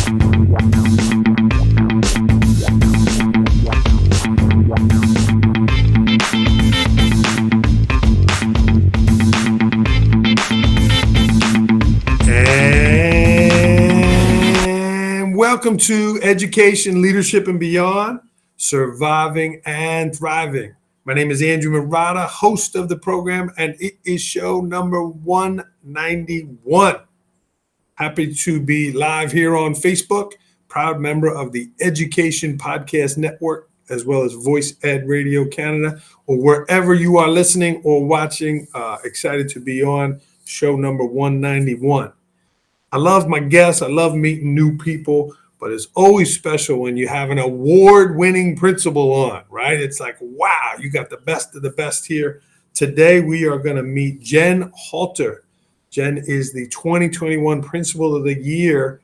Welcome to Education, Leadership, and Beyond, Surviving and Thriving. My name is Andrew Murata, host of the program, and it is show number 191. Happy to be live here on Facebook, proud member of the Education Podcast Network, as well as Voice Ed Radio Canada, or wherever you are listening or watching. Excited to be on show number 191. I love my guests. I love meeting new people. But it's always special when you have an award-winning principal on, right? It's like, wow, you got the best of the best here. Today, we are going to meet Jenn Halter. Jenn is the 2021 Principal of the Year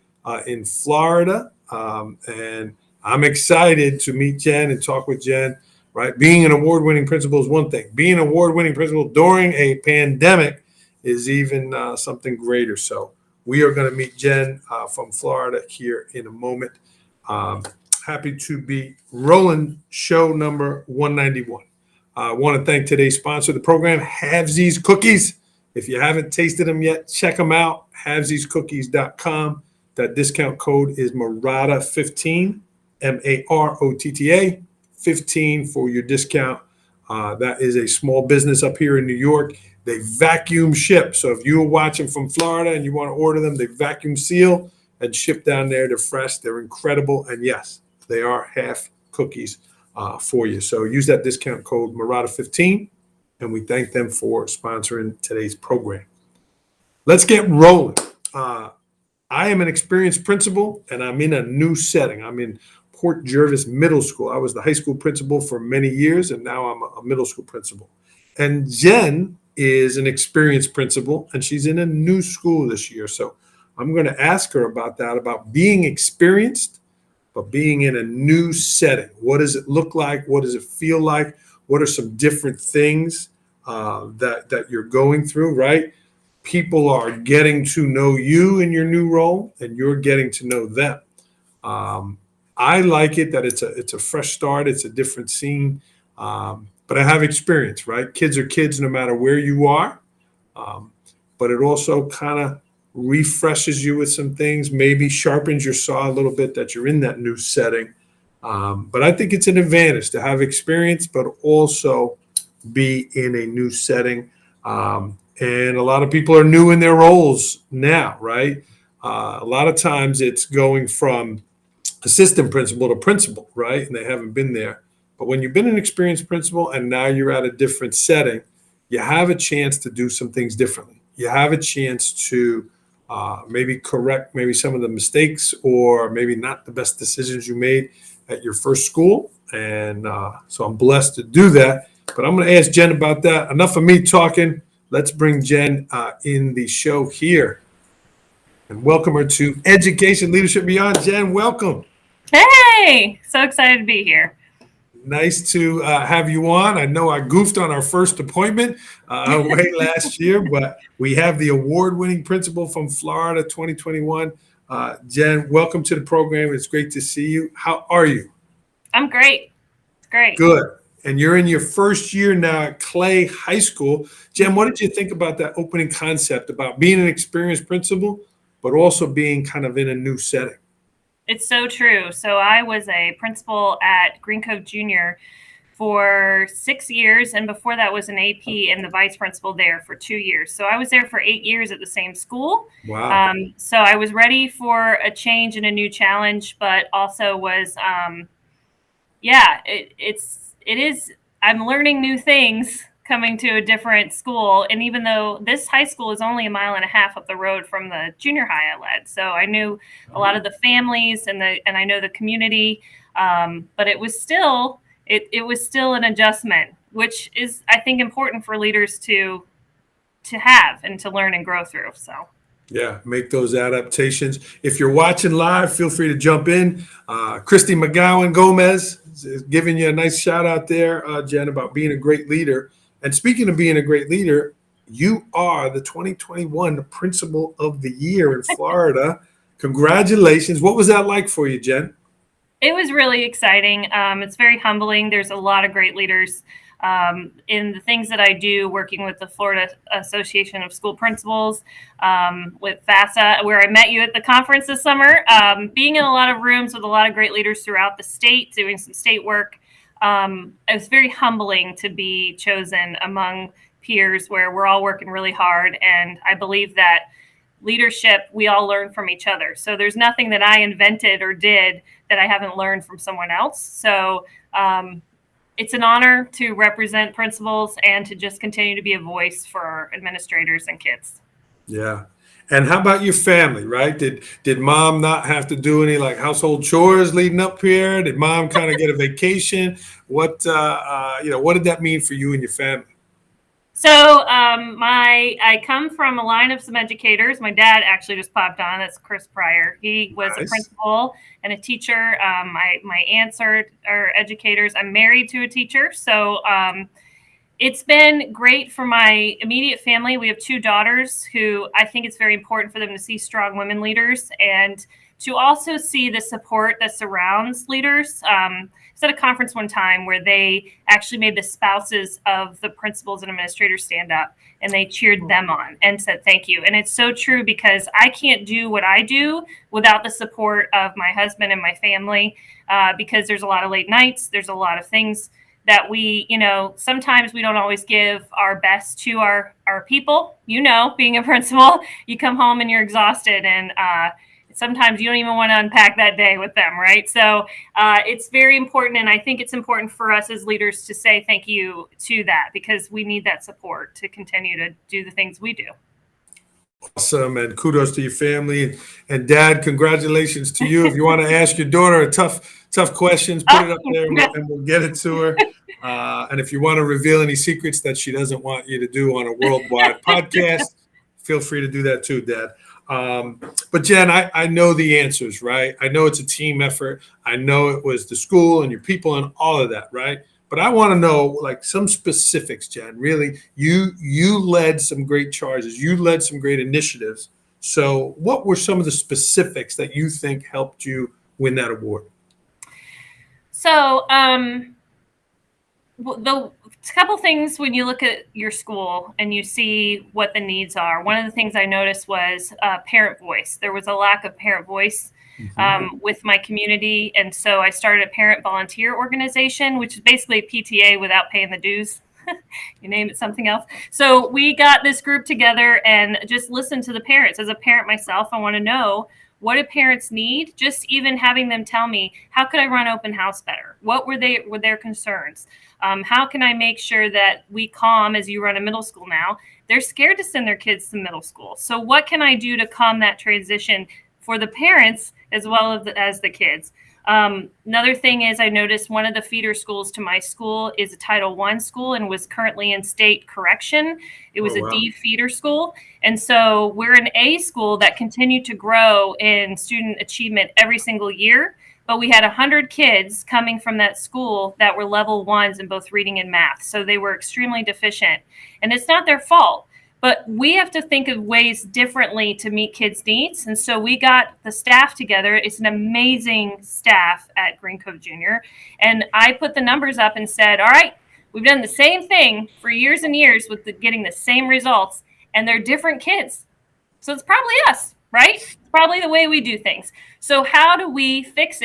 in Florida. And I'm excited to meet Jenn and talk with Jenn, right? Being an award-winning principal is one thing. Being an award-winning principal during a pandemic is even something greater. So we are going to meet Jenn from Florida here in a moment. Happy to be rolling show number 191. I want to thank today's sponsor of the program, Halvesies Cookies. If you haven't tasted them yet, check them out, halvesiescookies.com. That discount code is Murata15, MAROTTA, 15 for your discount. That is a small business up here in New York. They vacuum ship. So if you're watching from Florida and you want to order them, they vacuum seal and ship down there. They're fresh. They're incredible. And yes, they are half cookies for you. So use that discount code Murata15. And we thank them for sponsoring today's program. Let's get rolling. I am an experienced principal and I'm in a new setting. I'm in Port Jervis Middle School. I was the high school principal for many years and now I'm a middle school principal. And Jenn is an experienced principal, and she's in a new school this year. So I'm going to ask her about that, about being experienced, but being in a new setting. What does it look like? What does it feel like? What are some different things that you're going through, right? People are getting to know you in your new role, and you're getting to know them. I like it that it's a fresh start. It's a different scene. But I have experience, right? Kids are kids no matter where you are. But it also kind of refreshes you with some things, maybe sharpens your saw a little bit that you're in that new setting. But I think it's an advantage to have experience, but also be in a new setting. And a lot of people are new in their roles now, right? A lot of times it's going from assistant principal to principal, right? And they haven't been there. But when you've been an experienced principal and now you're at a different setting, you have a chance to do some things differently. You have a chance to maybe correct maybe some of the mistakes or maybe not the best decisions you made at your first school. And so I'm blessed to do that. But I'm going to ask Jenn about that. Enough of me talking. Let's bring Jenn in the show here and welcome her to Education, Leadership, Beyond. Jenn, welcome. Hey, so excited to be here. Nice to have you on. I know I goofed on our first appointment way last year, but we have the award-winning principal from Florida 2021. Jenn, welcome to the program. It's great to see you. How are you? I'm great. Great. Good. And you're in your first year now at Clay High School. Jenn, what did you think about that opening concept about being an experienced principal, but also being kind of in a new setting? It's so true. So I was a principal at Green Cove Junior for 6 years. And before that was an AP and the vice principal there for 2 years. So I was there for 8 years at the same school. Wow. So I was ready for a change and a new challenge, but also was, I'm learning new things coming to a different school. And even though this high school is only 1.5 miles up the road from the junior high I led, so I knew a lot of the families and I know the community, but it was still an adjustment, which is, I think, important for leaders to have and to learn and grow through. So yeah, make those adaptations. If you're watching live, feel free to jump in. Christy McGowan Gomez is giving you a nice shout out there, Jenn, about being a great leader. And speaking of being a great leader, you are the 2021 Principal of the Year in Florida. Congratulations. What was that like for you, Jenn? It was really exciting. It's very humbling. There's a lot of great leaders in the things that I do, working with the Florida Association of School Principals, with FASA, where I met you at the conference this summer, being in a lot of rooms with a lot of great leaders throughout the state, doing some state work. It was very humbling to be chosen among peers where we're all working really hard. And I believe that leadership, we all learn from each other. So there's nothing that I invented or did that I haven't learned from someone else. So it's an honor to represent principals and to just continue to be a voice for administrators and kids. Yeah. And how about your family, right? Did mom not have to do any like household chores leading up here? Did mom kind of get a vacation? What what did that mean for you and your family? So I come from a line of some educators. My dad actually just popped on. That's Chris Pryor. He was a Nice. principal and a teacher. My aunts are educators. I'm married to a teacher. So it's been great for my immediate family. We have two daughters who I think it's very important for them to see strong women leaders and to also see the support that surrounds leaders. I was at a conference one time where they actually made the spouses of the principals and administrators stand up and they cheered them on and said thank you. And it's so true because I can't do what I do without the support of my husband and my family, because there's a lot of late nights. There's a lot of things that we, sometimes we don't always give our best to our people. Being a principal, you come home and you're exhausted and sometimes you don't even want to unpack that day with them, right? So it's very important. And I think it's important for us as leaders to say thank you to that because we need that support to continue to do the things we do. Awesome. And kudos to your family. And Dad, congratulations to you. If you want to ask your daughter a tough questions, put it up there and we'll get it to her. And if you want to reveal any secrets that she doesn't want you to do on a worldwide podcast, feel free to do that too, Dad. But Jenn, I know the answers, right? I know it's a team effort. I know it was the school and your people and all of that, right? But I want to know like some specifics, Jenn. Really, you led some great charges. You led some great initiatives. So what were some of the specifics that you think helped you win that award? So the couple things when you look at your school and you see what the needs are, one of the things I noticed was parent voice. There was a lack of parent voice with my community. And so I started a parent volunteer organization, which is basically a PTA without paying the dues. You name it something else. So we got this group together and just listened to the parents. As a parent myself, I want to know, what do parents need? Just even having them tell me, how could I run open house better? What were their concerns? How can I make sure that we calm, as you run a middle school now, they're scared to send their kids to middle school. So what can I do to calm that transition for the parents as well as the kids? Another thing is I noticed one of the feeder schools to my school is a Title I school and was currently in state correction. It was a D feeder school. And so we're an A school that continued to grow in student achievement every single year. But we had 100 kids coming from that school that were level ones in both reading and math. So they were extremely deficient. And it's not their fault. But we have to think of ways differently to meet kids' needs. And so we got the staff together. It's an amazing staff at Green Cove Junior. And I put the numbers up and said, all right, we've done the same thing for years and years with getting the same results. And they're different kids. So it's probably us, right? It's probably the way we do things. So how do we fix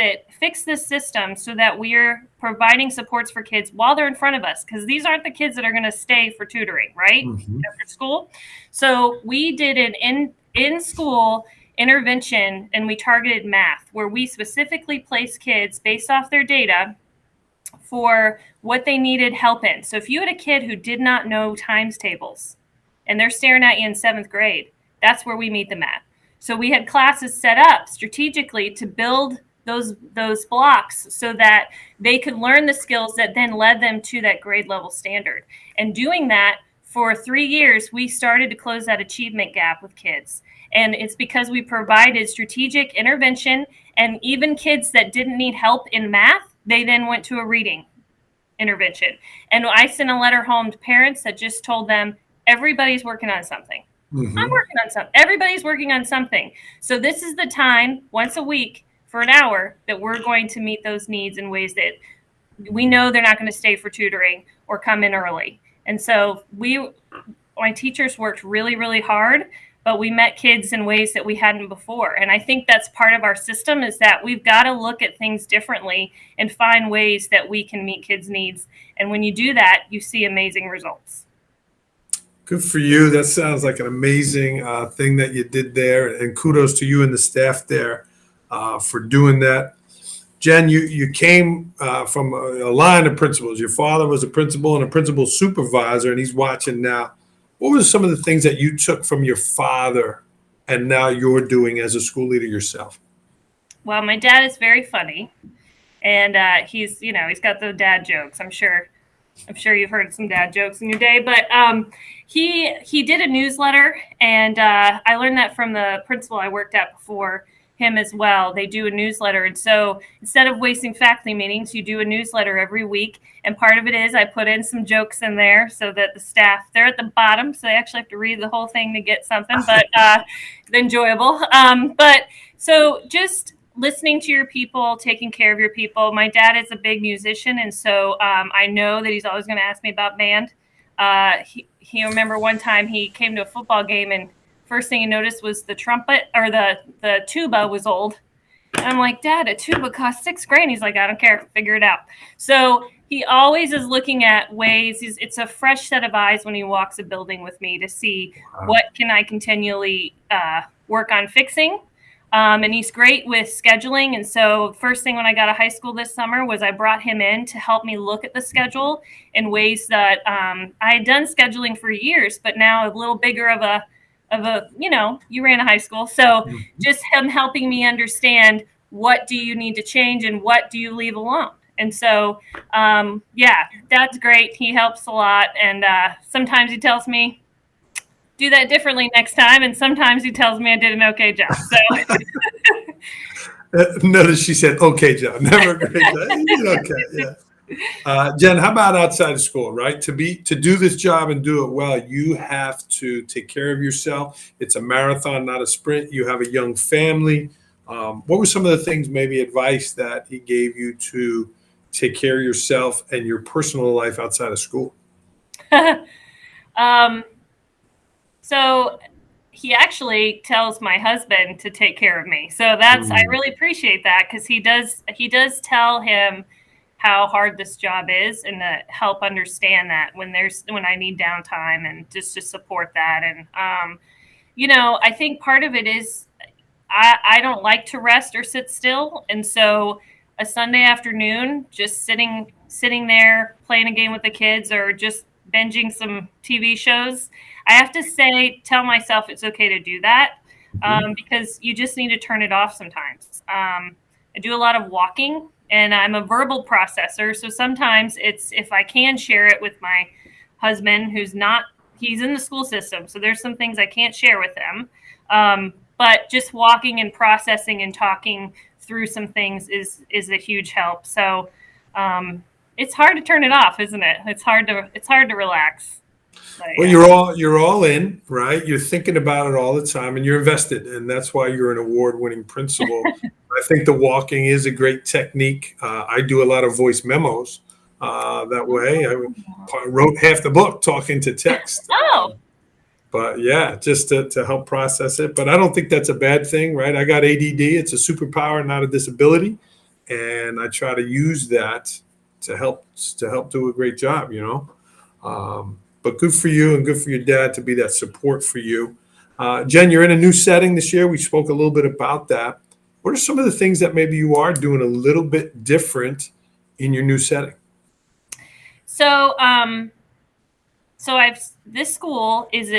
this system so that we're providing supports for kids while they're in front of us? Because these aren't the kids that are going to stay for tutoring, right? After school. So we did an in-school intervention and we targeted math where we specifically placed kids based off their data for what they needed help in. So if you had a kid who did not know times tables and they're staring at you in 7th grade, that's where we meet them at. So we had classes set up strategically to build those blocks so that they could learn the skills that then led them to that grade level standard. And doing that for 3 years, we started to close that achievement gap with kids. And it's because we provided strategic intervention, and even kids that didn't need help in math, they then went to a reading intervention. And I sent a letter home to parents that just told them everybody's working on something. I'm Hmm. working on something. Everybody's working on something. So this is the time once a week for an hour that we're going to meet those needs in ways that we know they're not going to stay for tutoring or come in early. And so my teachers worked really, really hard, but we met kids in ways that we hadn't before. And I think that's part of our system, is that we've got to look at things differently and find ways that we can meet kids' needs. And when you do that, you see amazing results. Good for you. That sounds like an amazing thing that you did there, and kudos to you and the staff there for doing that. Jenn, you came from a line of principals. Your father was a principal and a principal supervisor, and he's watching now. What were some of the things that you took from your father and now you're doing as a school leader yourself? Well, my dad is very funny, and he's got the dad jokes. I'm sure you've heard some dad jokes in your day, but he did a newsletter, and I learned that from the principal I worked at before him as well. They do a newsletter, and so instead of wasting faculty meetings, you do a newsletter every week. And part of it is I put in some jokes in there so that the staff, they're at the bottom, so they actually have to read the whole thing to get something, but enjoyable. But so just listening to your people, taking care of your people. My dad is a big musician, and so I know that he's always going to ask me about band. He remember one time he came to a football game, and first thing he noticed was the trumpet, or the tuba was old. And I'm like, Dad, a tuba costs $6,000. He's like, I don't care, figure it out. So he always is looking at ways. It's a fresh set of eyes when he walks a building with me to see what can I continually work on fixing. And he's great with scheduling. And so first thing when I got to high school this summer was I brought him in to help me look at the schedule in ways that I had done scheduling for years, but now a little bigger of a, you ran a high school. So just him helping me understand, what do you need to change and what do you leave alone? And so, that's great. He helps a lot. And sometimes he tells me, do that differently next time. And sometimes he tells me I did an okay job. So Notice she said, okay, John, never a great job. Okay, yeah. Jenn, how about outside of school, right? To do this job and do it well, you have to take care of yourself. It's a marathon, not a sprint. You have a young family. What were some of the things, maybe advice that he gave you to take care of yourself and your personal life outside of school? So he actually tells my husband to take care of me. So I really appreciate that, because he does tell him how hard this job is, and to help understand that when I need downtime, and just to support that. And I think part of it is I don't like to rest or sit still, and so a Sunday afternoon, just sitting there playing a game with the kids, or just binging some TV shows, I have to tell myself it's okay to do that, because you just need to turn it off sometimes. I do a lot of walking, and I'm a verbal processor. So sometimes if I can share it with my husband, he's in the school system. So there's some things I can't share with him. But just walking and processing and talking through some things is a huge help. So it's hard to turn it off, isn't it? It's hard to relax. But, Well, yeah. you're all in, right? You're thinking about it all the time, and you're invested, and that's why you're an award-winning principal. I think the walking is a great technique. I do a lot of voice memos that way. I wrote half the book talking to text. Oh, But yeah, just to help process it. But I don't think that's a bad thing, right? I got ADD. It's a superpower, not a disability, and I try to use that to help do a great job. But good for you and good for your dad to be that support for you. Jenn, you're in a new setting this year. We spoke a little bit about that. What are some of the things that maybe you are doing a little bit different in your new setting? so this school is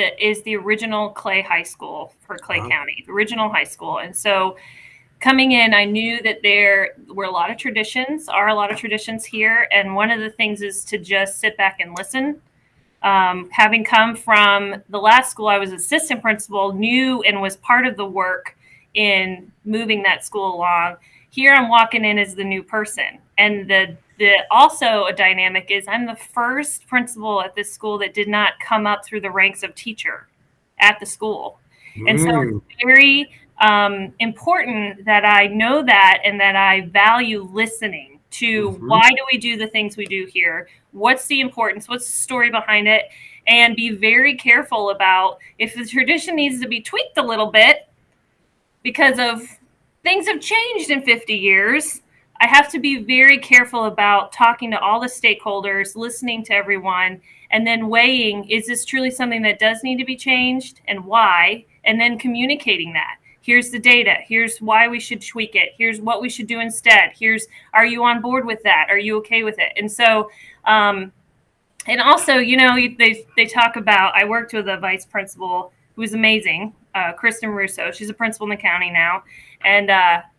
the original Clay High School for Clay County, the original high school. And so coming in, I knew that there were a lot of traditions here. And one of the things is to just sit back and listen. Having come from the last school, I was assistant principal, knew and was part of the work in moving that school along. Here I'm walking in as the new person. And the also a dynamic is I'm the first principal at this school that did not come up through the ranks of teacher. at the school. And so Mm. it's very important that I know that and that I value listening to Mhm. why do we do the things we do here? What's the importance? What's the story behind it? And be very careful about if the tradition needs to be tweaked a little bit because of things have changed in 50 years. I have to be very careful about talking to all the stakeholders, listening to everyone, and then weighing, is this truly something that does need to be changed and why? And then communicating that. Here's the data. Here's why we should tweak it. Here's what we should do instead. Are you on board with that? Are you okay with it? And so, and also, they talk about, I worked with a vice principal who was amazing, Kristen Russo. She's a principal in the county now. And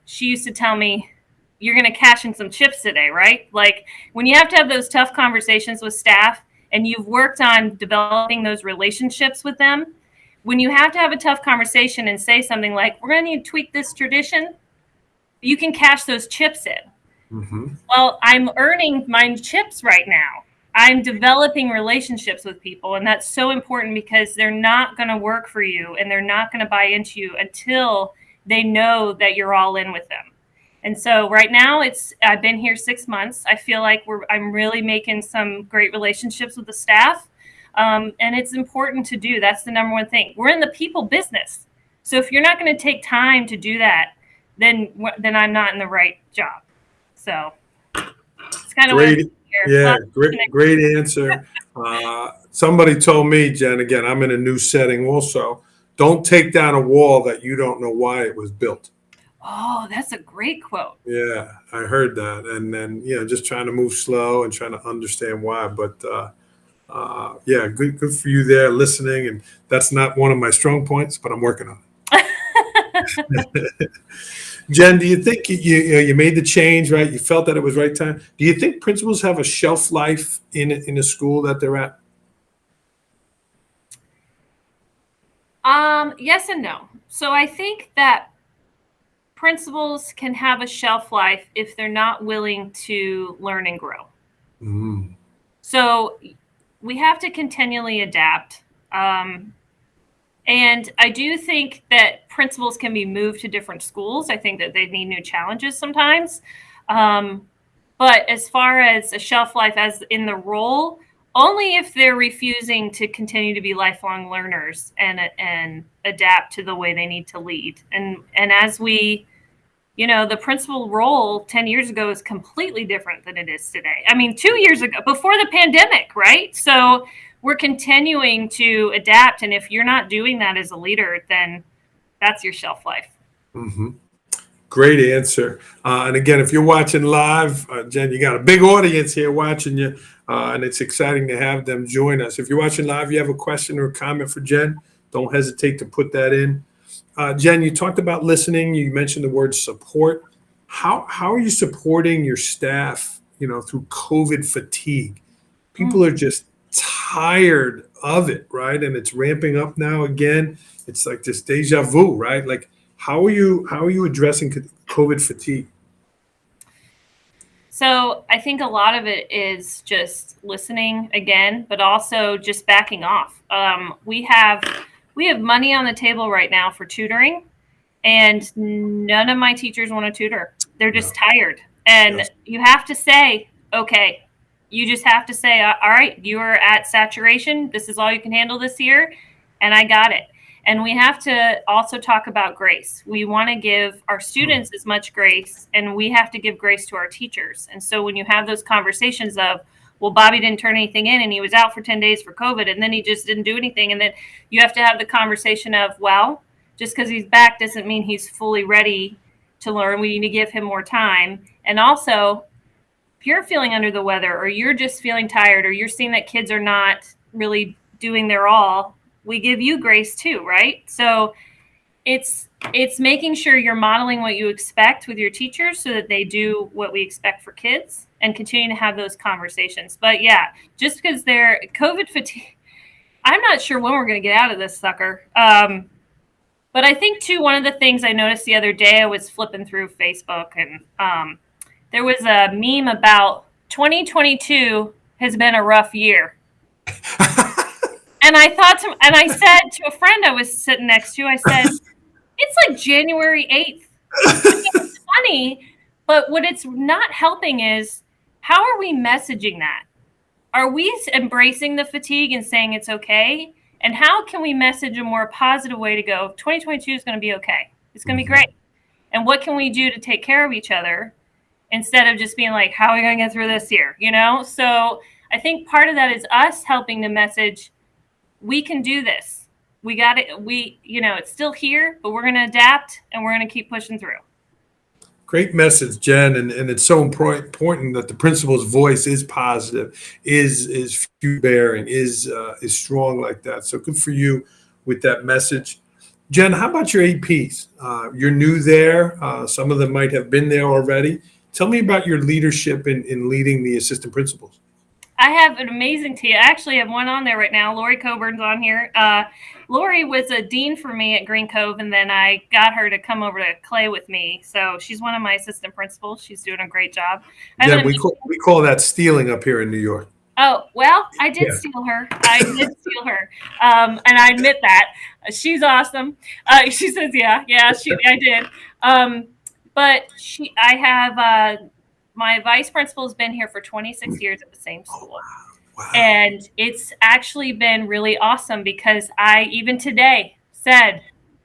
she used to tell me, you're going to cash in some chips today, right? Like when you have to have those tough conversations with staff and you've worked on developing those relationships with them, when you have to have a tough conversation and say something like, we're going to need to tweak this tradition, you can cash those chips in. Mhm. Well, I'm earning my chips right now. I'm developing relationships with people, and that's so important because they're not going to work for you and they're not going to buy into you until they know that you're all in with them. And so right now I've been here 6 months. I feel like I'm really making some great relationships with the staff. And it's important to do. That's the number one thing. We're in the people business. So if you're not going to take time to do that, then I'm not in the right job. So it's kind of what Great. Yeah, great answer. Somebody told me, Jen, again, I'm in a new setting also. Don't take down a wall that you don't know why it was built. Oh, that's a great quote. Yeah, I heard that. And then, just trying to move slow and trying to understand why. But yeah, good for you there listening. And that's not one of my strong points, but I'm working on it. Jen, do you think you made the change, right? You felt that it was right time. Do you think principals have a shelf life in a school that they're at? Yes and no. So I think that principals can have a shelf life if they're not willing to learn and grow. Mm. So we have to continually adapt. And I do think that principals can be moved to different schools. I think that they need new challenges sometimes. But as far as a shelf life as in the role, only if they're refusing to continue to be lifelong learners and adapt to the way they need to lead. And as we, the principal role 10 years ago is completely different than it is today. I mean, 2 years ago, before the pandemic, right? So we're continuing to adapt. And if you're not doing that as a leader, then that's your shelf life. Mm-hmm. Great answer. And again, if you're watching live, Jen, you got a big audience here watching you, and it's exciting to have them join us. If you're watching live, you have a question or a comment for Jen, don't hesitate to put that in. Jen, you talked about listening. You mentioned the word support. How are you supporting your staff, through COVID fatigue? People are just tired of it, right? And it's ramping up now again. It's like this deja vu, right? Like, how are you addressing COVID fatigue? So I think a lot of it is just listening again, but also just backing off. We have money on the table right now for tutoring, and none of my teachers want to tutor. They're just tired, and Yes. you have to say, okay, you just have to say, all right, you are at saturation. This is all you can handle this year, and I got it. And we have to also talk about grace. We want to give our students as much grace, and we have to give grace to our teachers. And so when you have those conversations of, well, Bobby didn't turn anything in and he was out for 10 days for COVID and then he just didn't do anything. And then you have to have the conversation of, well, just because he's back doesn't mean he's fully ready to learn. We need to give him more time. And also, if you're feeling under the weather or you're just feeling tired or you're seeing that kids are not really doing their all, we give you grace too, right? So it's making sure you're modeling what you expect with your teachers so that they do what we expect for kids and continue to have those conversations. But yeah, just because they're COVID fatigue, I'm not sure when we're going to get out of this sucker. But I think too, one of the things I noticed the other day, I was flipping through Facebook and there was a meme about 2022 has been a rough year. And I said to a friend I was sitting next to, I said, it's like January 8th. It's funny, but what it's not helping is, how are we messaging that? Are we embracing the fatigue and saying it's okay? And how can we message a more positive way to go, 2022 is going to be okay. It's going to be great. And what can we do to take care of each other instead of just being like, how are we going to get through this year? So I think part of that is us helping to message, we can do this. We got it. It's still here, but we're going to adapt and we're going to keep pushing through. Great message, Jen, and it's so important that the principal's voice is positive, is future bearing, is strong like that. So good for you with that message. Jen, how about your APs? You're new there. Some of them might have been there already. Tell me about your leadership in leading the assistant principals. I have an amazing team. I actually have one on there right now. Lori Coburn's on here. Lori was a dean for me at Green Cove, and then I got her to come over to Clay with me. So she's one of my assistant principals. She's doing a great job. Yeah, we call that stealing up here in New York. Oh, well, I did steal her. And I admit that. She's awesome. She says, yeah, I did. But I have my vice principal has been here for 26 years at the same school. Wow. And it's actually been really awesome because I, even today, said,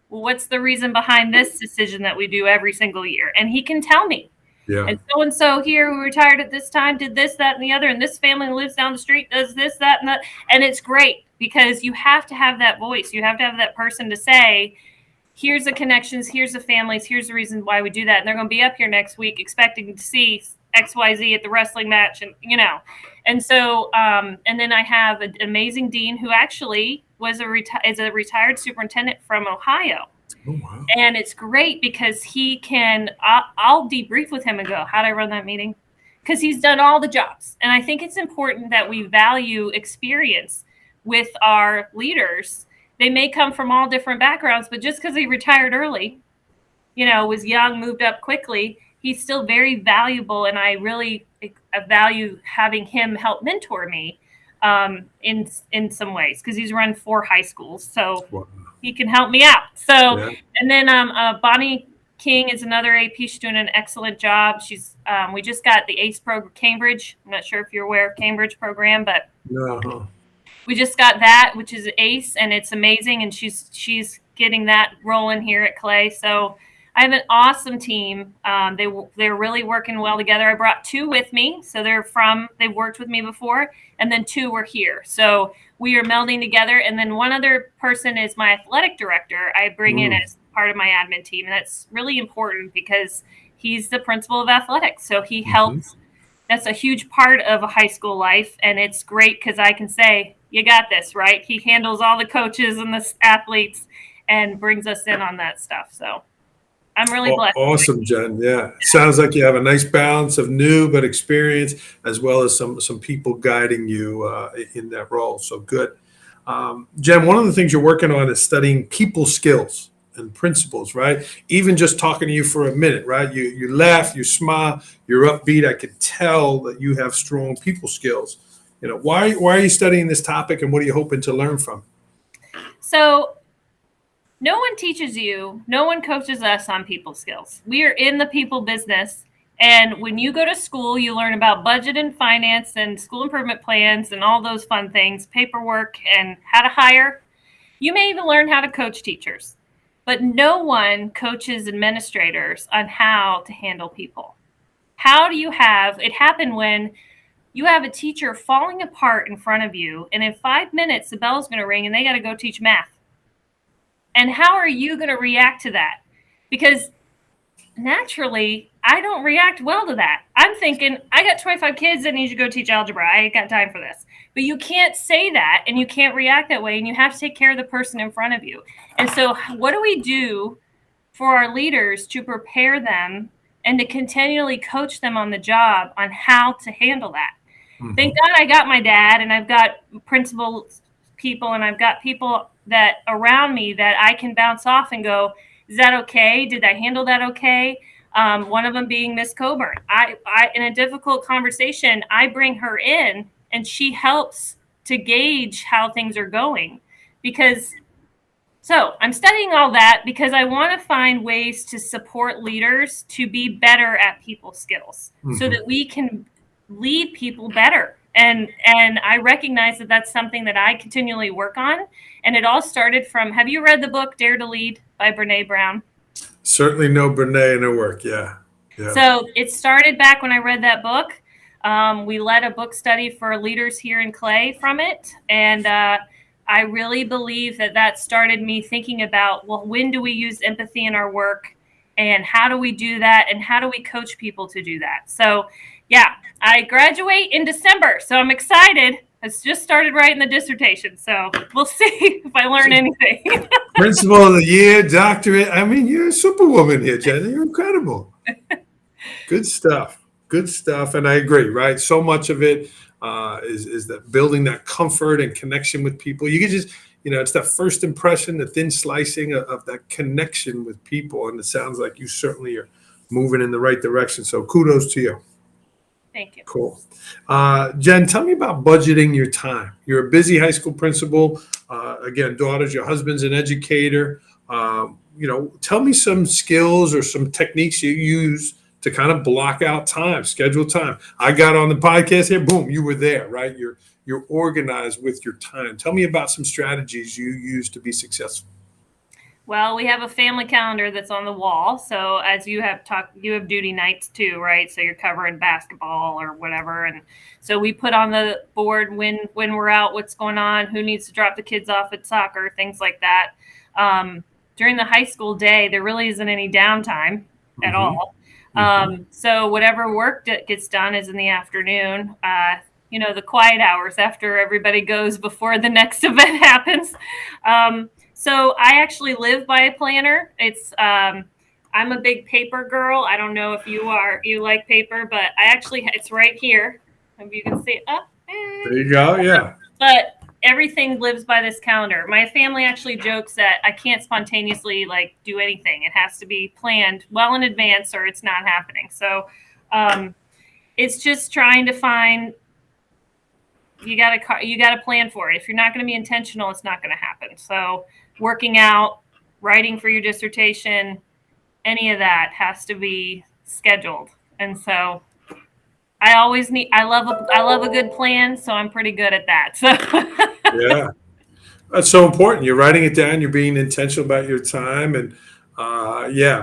well, what's the reason behind this decision that we do every single year? And he can tell me. Yeah. And so here, we retired at this time, did this, that, and the other, and this family lives down the street, does this, that, and that. And it's great because you have to have that voice. You have to have that person to say, here's the connections, here's the families, here's the reason why we do that. And they're going to be up here next week expecting to see XYZ at the wrestling match, and so and then I have an amazing dean who actually is a retired superintendent from Ohio. Oh, wow. And it's great because he can, I'll debrief with him and go, how'd I run that meeting? Because he's done all the jobs. And I think it's important that we value experience with our leaders. They may come from all different backgrounds, but just because he retired early, was young, moved up quickly, he's still very valuable. And I really value having him help mentor me in some ways, because he's run 4 high schools. So wow. He can help me out. So, yeah. And then Bonnie King is another AP. She's doing an excellent job. She's we just got the ACE program, Cambridge. I'm not sure if you're aware of Cambridge program, but we just got that, which is ACE, and it's amazing. And she's getting that rolling here at Clay. So I have an awesome team. They're really working well together. I brought 2 with me, so they've worked with me before, and then 2 were here. So we are melding together. And then one other person is my athletic director. I bring in as part of my admin team, and that's really important because he's the principal of athletics. So he helps. That's a huge part of a high school life, and it's great because I can say, you got this, right? He handles all the coaches and the athletes and brings us in on that stuff. So I'm really blessed. Awesome, Jen. Yeah. Sounds like you have a nice balance of new but experience, as well as some people guiding you in that role. So good. Jen, one of the things you're working on is studying people skills and principles, right? Even just talking to you for a minute, right? You laugh, you smile, you're upbeat. I could tell that you have strong people skills. Why are you studying this topic, and what are you hoping to learn from? So no one teaches you, no one coaches us on people skills. We are in the people business. And when you go to school, you learn about budget and finance and school improvement plans and all those fun things, paperwork and how to hire. You may even learn how to coach teachers, but no one coaches administrators on how to handle people. How do you have it happen when you have a teacher falling apart in front of you, and in 5 minutes, the bell's going to ring and they got to go teach math? And how are you going to react to that? Because naturally, I don't react well to that. I'm thinking, I got 25 kids that need to go teach algebra. I ain't got time for this. But you can't say that, and you can't react that way, and you have to take care of the person in front of you. And so what do we do for our leaders to prepare them and to continually coach them on the job on how to handle that? Mm-hmm. Thank God I got my dad, and I've got principal people, and I've got people that around me that I can bounce off and go, is that okay? Did I handle that okay? One of them being Miss Coburn. I in a difficult conversation, I bring her in, and she helps to gauge how things are going. So I'm studying all that because I want to find ways to support leaders to be better at people skills so that we can lead people better. And I recognize that that's something that I continually work on. And it all started from, have you read the book Dare to Lead by Brene Brown? Certainly know Brene and her work. Yeah. So it started back when I read that book. We led a book study for leaders here in Clay from it. And I really believe that started me thinking about, well, when do we use empathy in our work? And how do we do that? And how do we coach people to do that? So, yeah, I graduate in December. So I'm excited. I just started writing the dissertation. So we'll see if I learn anything. Principal of the year, doctorate. I mean, you're a superwoman here, Jenn. You're incredible. Good stuff. Good stuff. And I agree, right? So much of it is that building that comfort and connection with people. You can just, it's that first impression, the thin slicing of that connection with people. And it sounds like you certainly are moving in the right direction. So kudos to you. Thank you. Cool. Jenn, tell me about budgeting your time. You're a busy high school principal. Again, daughters, your husband's an educator. Tell me some skills or some techniques you use to kind of block out time, schedule time. I got on the podcast here, boom, you were there, right? You're organized with your time. Tell me about some strategies you use to be successful. Well, we have a family calendar that's on the wall. So as you have talked, you have duty nights too, right? So you're covering basketball or whatever. And so we put on the board when we're out, what's going on, who needs to drop the kids off at soccer, things like that. During the high school day, there really isn't any downtime at all. So whatever work that gets done is in the afternoon, the quiet hours after everybody goes before the next event happens. So I actually live by a planner. I'm a big paper girl. I don't know if you like paper, but it's right here. If you can see it. There you go. Yeah. But everything lives by this calendar. My family actually jokes that I can't spontaneously do anything. It has to be planned well in advance or it's not happening. So it's just trying to find, you got to plan for it. If you're not going to be intentional, it's not going to happen. So working out, writing for your dissertation, any of that has to be scheduled. And so I love a good plan, so I'm pretty good at that. So yeah, that's so important. You're writing it down. You're being intentional about your time, and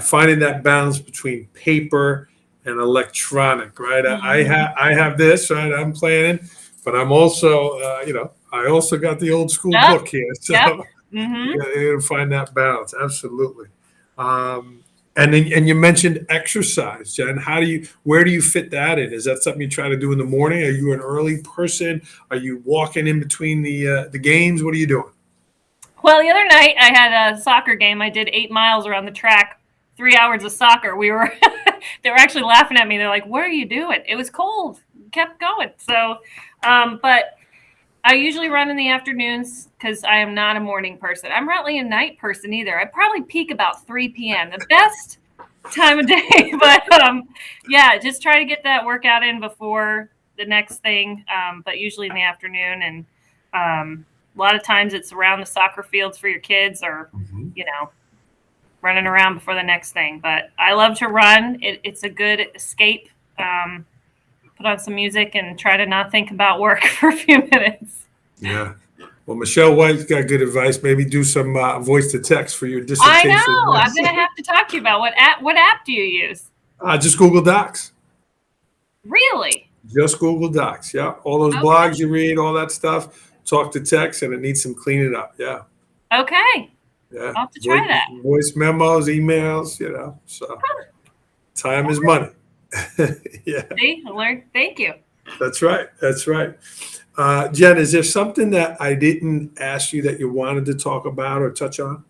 finding that balance between paper and electronic. Right. I have this. Right. I'm planning, but I'm also I also got the old school book here. So you gotta find that balance. Absolutely. And you mentioned exercise, Jenn. Where do you fit that in? Is that something you try to do in the morning? Are you an early person? Are you walking in between the games? What are you doing? Well, the other night I had a soccer game. I did 8 miles around the track, 3 hours of soccer. They were actually laughing at me. They're like, "What are you doing?" It was cold. Kept going. So, but I usually run in the afternoons because I am not a morning person. I'm not really a night person either. I probably peak about 3 p.m., the best time of day. But just try to get that workout in before the next thing, but usually in the afternoon. And a lot of times it's around the soccer fields for your kids or, running around before the next thing. But I love to run. It's a good escape. Put on some music and try to not think about work for a few minutes. Yeah. Well, Michelle White's got good advice. Maybe do some voice to text for your dissertation. I know. I'm going to have to talk to you about what app do you use? Just Google Docs. Really? Just Google Docs. Yeah. All those blogs you read, all that stuff, talk to text, and it needs some cleaning up. Yeah. Okay. Yeah. I'll have to try that. Voice memos, emails, so time is money. Yeah. See, I learned. Thank you. That's right. Jenn, is there something that I didn't ask you that you wanted to talk about or touch on?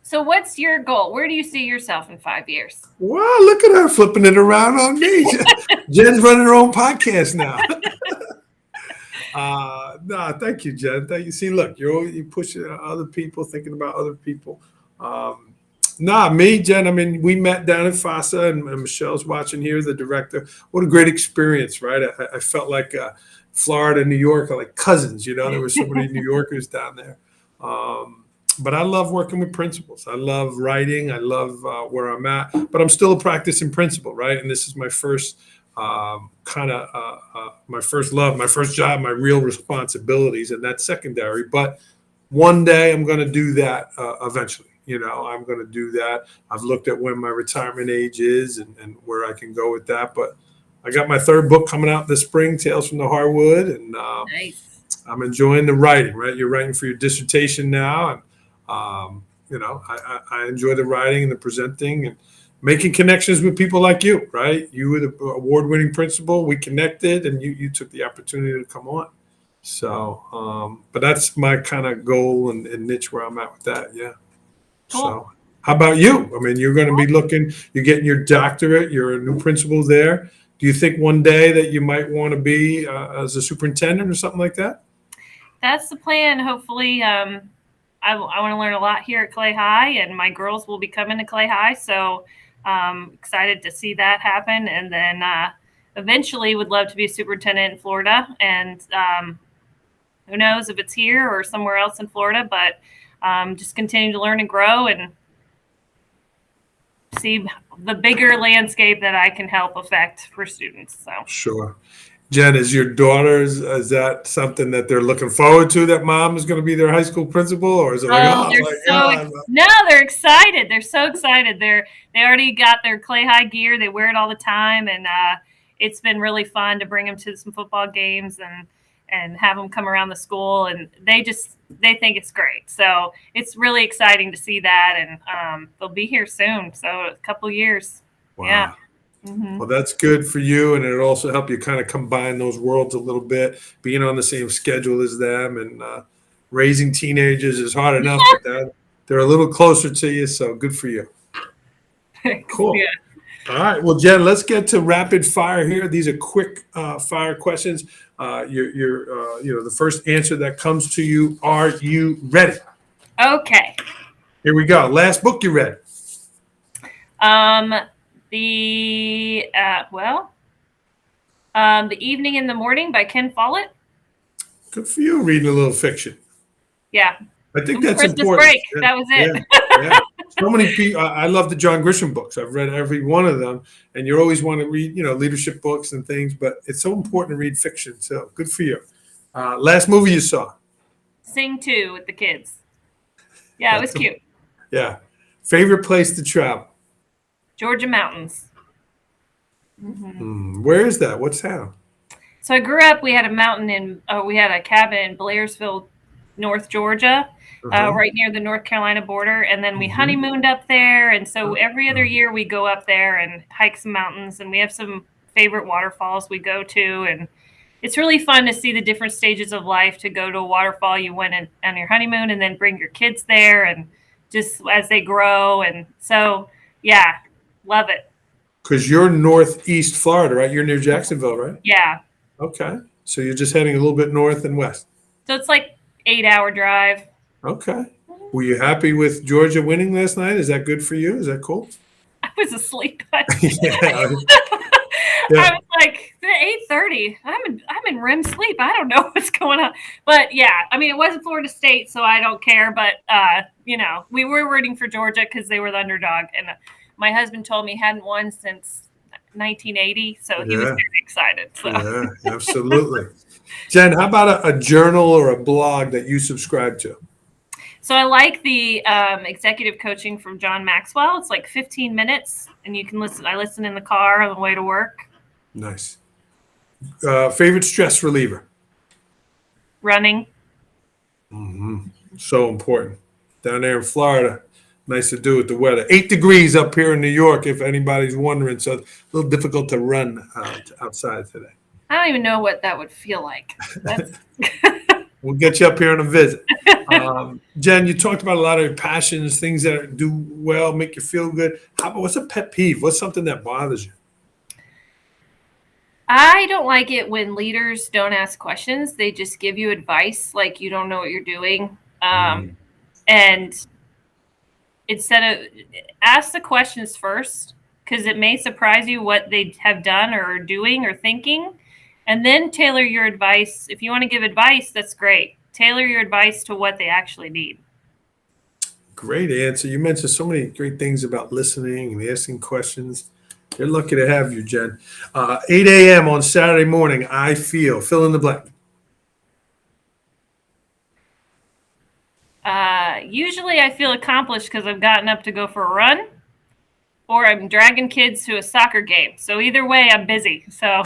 So what's your goal? Where do you see yourself in 5 years? Wow, look at her flipping it around on me. Jenn's running her own podcast now. No, thank you, Jenn. Thank you. See, look, you're pushing other people, thinking about other people. Nah, me, Jen. I mean, we met down at FASA, and Michelle's watching here, the director. What a great experience, right? I felt like Florida and New York are like cousins. You know, there were so many New Yorkers down there. But I love working with principals. I love writing. I love where I'm at. But I'm still a practicing principal, right? And this is my first my first love, my first job, my real responsibilities, and that's secondary. But one day I'm going to do that eventually. You know, I'm going to do that. I've looked at when my retirement age is and where I can go with that. But I got my third book coming out this spring, Tales from the Hardwood, and Nice. I'm enjoying the writing. Right, you're writing for your dissertation now, and you know, I enjoy the writing and the presenting and making connections with people like you. Right, you were the award-winning principal. We connected, and you took the opportunity to come on. So, but that's my kind of goal and niche where I'm at with that. Yeah. Cool. So, how about you? I mean, you're going to be looking, you're getting your doctorate, you're a new principal there. Do you think one day that you might want to be as a superintendent or something like that? That's the plan. Hopefully, I want to learn a lot here at Clay High, and my girls will be coming to Clay High. So, excited to see that happen. And then eventually would love to be a superintendent in Florida. And who knows if it's here or somewhere else in Florida, but just continue to learn and grow and see the bigger landscape that I can help affect for students. So Sure. Jen, is your daughter's, is that something that they're looking forward to, that mom is going to be their high school principal, or is it like, oh they're my so God? no, they're excited. They're so excited. They already got their Clay High gear. They wear it all the time, and it's been really fun to bring them to some football games and have them come around the school, and they think it's great. So it's really exciting to see that, and they'll be here soon. So a couple years. Wow. Yeah. Mm-hmm. Well, that's good for you, and it'll also help you kind of combine those worlds a little bit. Being on the same schedule as them, and raising teenagers is hard enough, but they're a little closer to you, so good for you. Cool. Yeah. All right. Well, Jen, let's get to rapid fire here. These are quick fire questions. The first answer that comes to you. Are you ready? Okay. Here we go. Last book you read. The Evening in the Morning by Ken Follett. Good for you, reading a little fiction. Yeah. I think that's Christmas important. break. Yeah, that was it. yeah. So many people. I love the John Grisham books. I've read every one of them, and you always want to read, leadership books and things. But it's so important to read fiction. So good for you. Last movie you saw? Sing 2 with the kids. Yeah, it was cute. Yeah. Favorite place to travel? Georgia mountains. Mm-hmm. Where is that? What town? So I grew up. We had a cabin in Blairsville, North Georgia, right near the North Carolina border, and then we honeymooned up there. And so every other year we go up there and hike some mountains, and we have some favorite waterfalls we go to, and it's really fun to see the different stages of life. To go to a waterfall you went on your honeymoon, and then bring your kids there, and just as they grow, and so yeah, love it. Because you're northeast Florida, right? You're near Jacksonville, right? Yeah. Okay. So you're just heading a little bit north and west. So it's like 8-hour drive. Okay. Were you happy with Georgia winning last night? Is that good for you? Is that cool? I was asleep. Yeah. I was like 8:30. I'm in REM sleep. I don't know what's going on. But yeah, I mean, it wasn't Florida State, so I don't care. But we were rooting for Georgia because they were the underdog, and my husband told me he hadn't won since 1980, so he was very excited. So. Yeah, absolutely. Jen, how about a journal or a blog that you subscribe to? So I like the executive coaching from John Maxwell. It's like 15 minutes, and you can listen. I listen in the car on the way to work. Nice. Favorite stress reliever? Running. So important. Down there in Florida, nice to do with the weather. 8 degrees up here in New York, if anybody's wondering. So a little difficult to run outside today. I don't even know what that would feel like. We'll get you up here on a visit. Jen, you talked about a lot of your passions, things that do well, make you feel good. What's a pet peeve? What's something that bothers you? I don't like it when leaders don't ask questions. They just give you advice like you don't know what you're doing. And instead of ask the questions first, because it may surprise you what they have done or are doing or thinking, and then tailor your advice. If you want to give advice, that's great. Tailor your advice to what they actually need. Great answer. You mentioned so many great things about listening and asking questions. They're lucky to have you, Jen. 8 a.m. on Saturday morning, I feel, fill in the blank. Usually I feel accomplished because I've gotten up to go for a run, or I'm dragging kids to a soccer game. So either way, I'm busy. So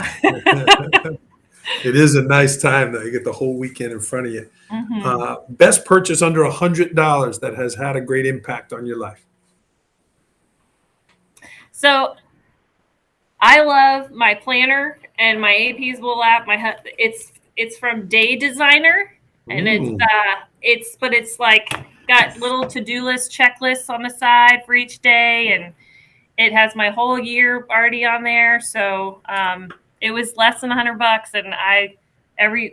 It is a nice time though. You get the whole weekend in front of you. mm-hmm. Best purchase under $100 that has had a great impact on your life. So I love my planner and my AP's will app. It's from Day Designer, and it's like got little to-do list checklists on the side for each day, and it has my whole year already on there. So it was less than $100, and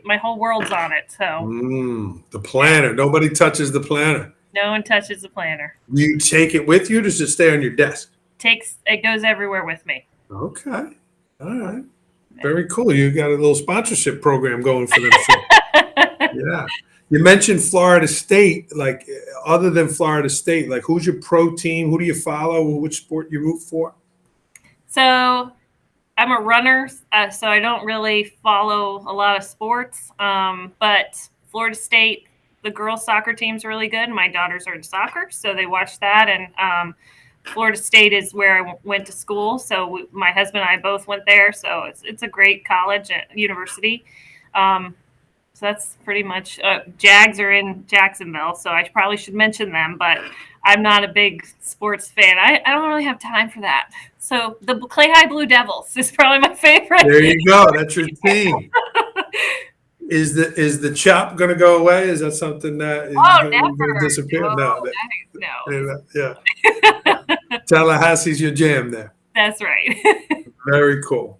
my whole world's on it. So The planner. Nobody touches the planner. no one touches the planner. You take it with you, or does it stay on your desk? It goes everywhere with me. Okay. All right. Very cool. You got a little sponsorship program going for them. Yeah. You mentioned Florida State. Like, other than Florida State, like, who's your pro team? Who do you follow? Which sport you root for? So I'm a runner, so I don't really follow a lot of sports. But Florida State, the girls' soccer team's really good. My daughters are in soccer, so they watch that. And Florida State is where I went to school. So my husband and I both went there. So it's a great college and university. So that's pretty much Jags are in Jacksonville. So I probably should mention them, but I'm not a big sports fan. I don't really have time for that. So the Clay High Blue Devils is probably my favorite. There you go. That's your team. Is the chop going to go away? Is that something that is going to disappear? No. Yeah. Tallahassee's your jam there. That's right. Very cool.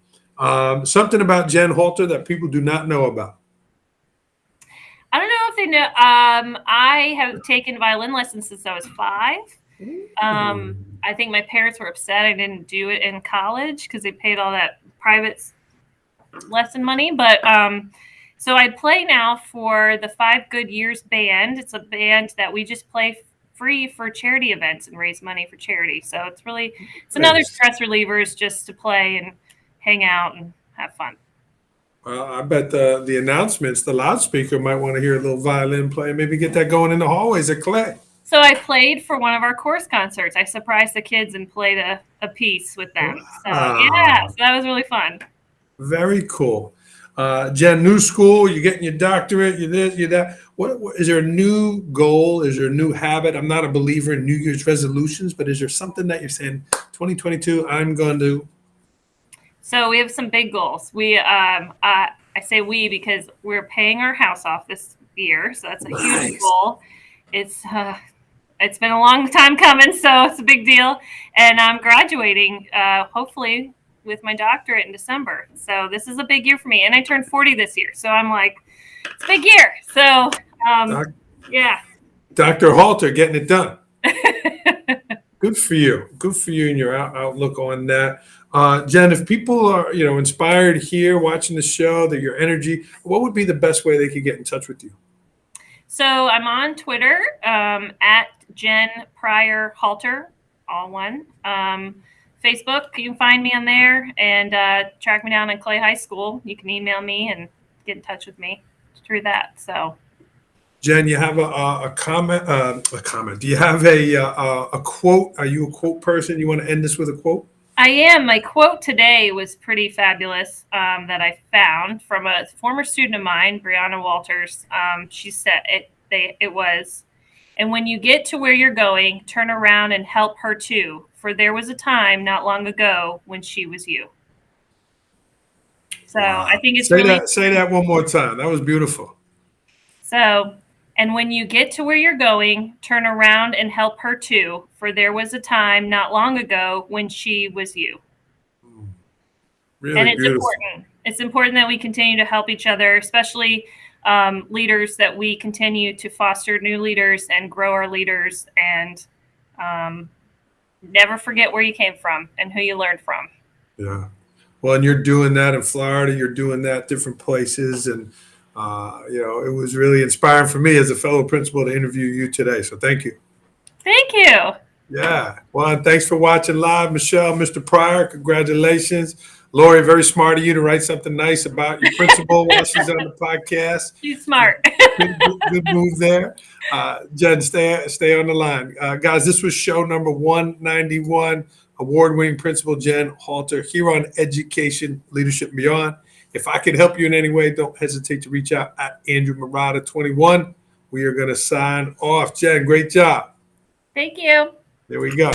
Something about Jenn Halter that people do not know about. I don't know if they know. I have taken violin lessons since I was 5. I think my parents were upset I didn't do it in college because they paid all that private lesson money. But so I play now for the 5 Good Years band. It's a band that we just play free for charity events and raise money for charity. So it's another stress reliever, is just to play and hang out and have fun. Well, I bet the announcements, the loudspeaker might want to hear a little violin play. Maybe get that going in the hallways at Clay. So I played for one of our course concerts. I surprised the kids and played a piece with them. So yeah, so that was really fun. Very cool. Jen, new school, you're getting your doctorate, you're this, you're that. What is there a new goal? Is there a new habit? I'm not a believer in New Year's resolutions, but is there something that you're saying, 2022, I'm going to? So we have some big goals. I say we because we're paying our house off this year, so that's a huge goal. It's been a long time coming, so it's a big deal. And I'm graduating, hopefully, with my doctorate in December. So this is a big year for me. And I turned 40 this year. So I'm like, it's a big year. So, yeah. Dr. Halter getting it done. Good for you. Good for you and your outlook on that. Jen, if people are, inspired here watching the show, that your energy, what would be the best way they could get in touch with you? So I'm on Twitter at Jenn Pryor Halter, all one. Facebook, you can find me on there, and track me down in Clay High School. You can email me and get in touch with me through that. So, Jen, you have a comment? A comment? Do you have a quote? Are you a quote person? You want to end this with a quote? I am. My quote today was pretty fabulous that I found from a former student of mine, Brianna Walters. She said it was, and when you get to where you're going, turn around and help her too. For there was a time not long ago when she was you. So wow. I think it's say that one more time. That was beautiful. So, and when you get to where you're going, turn around and help her too. For there was a time not long ago when she was you. Really and it's beautiful. Important. It's important that we continue to help each other, especially leaders, that we continue to foster new leaders and grow our leaders and Never forget where you came from and who you learned from. Yeah. Well, and you're doing that in Florida. You're doing that different places. And, it was really inspiring for me as a fellow principal to interview you today. So thank you. Thank you. Yeah. Well, and thanks for watching live, Michelle, Mr. Pryor. Congratulations. Lori, very smart of you to write something nice about your principal while she's on the podcast. She's smart. Good move there. Jen, stay on the line. Guys, this was show number 191, award-winning principal Jenn Halter here on Education, Leadership, and Beyond. If I can help you in any way, don't hesitate to reach out at Andrew Murata 21. We are going to sign off. Jenn, great job. Thank you. There we go.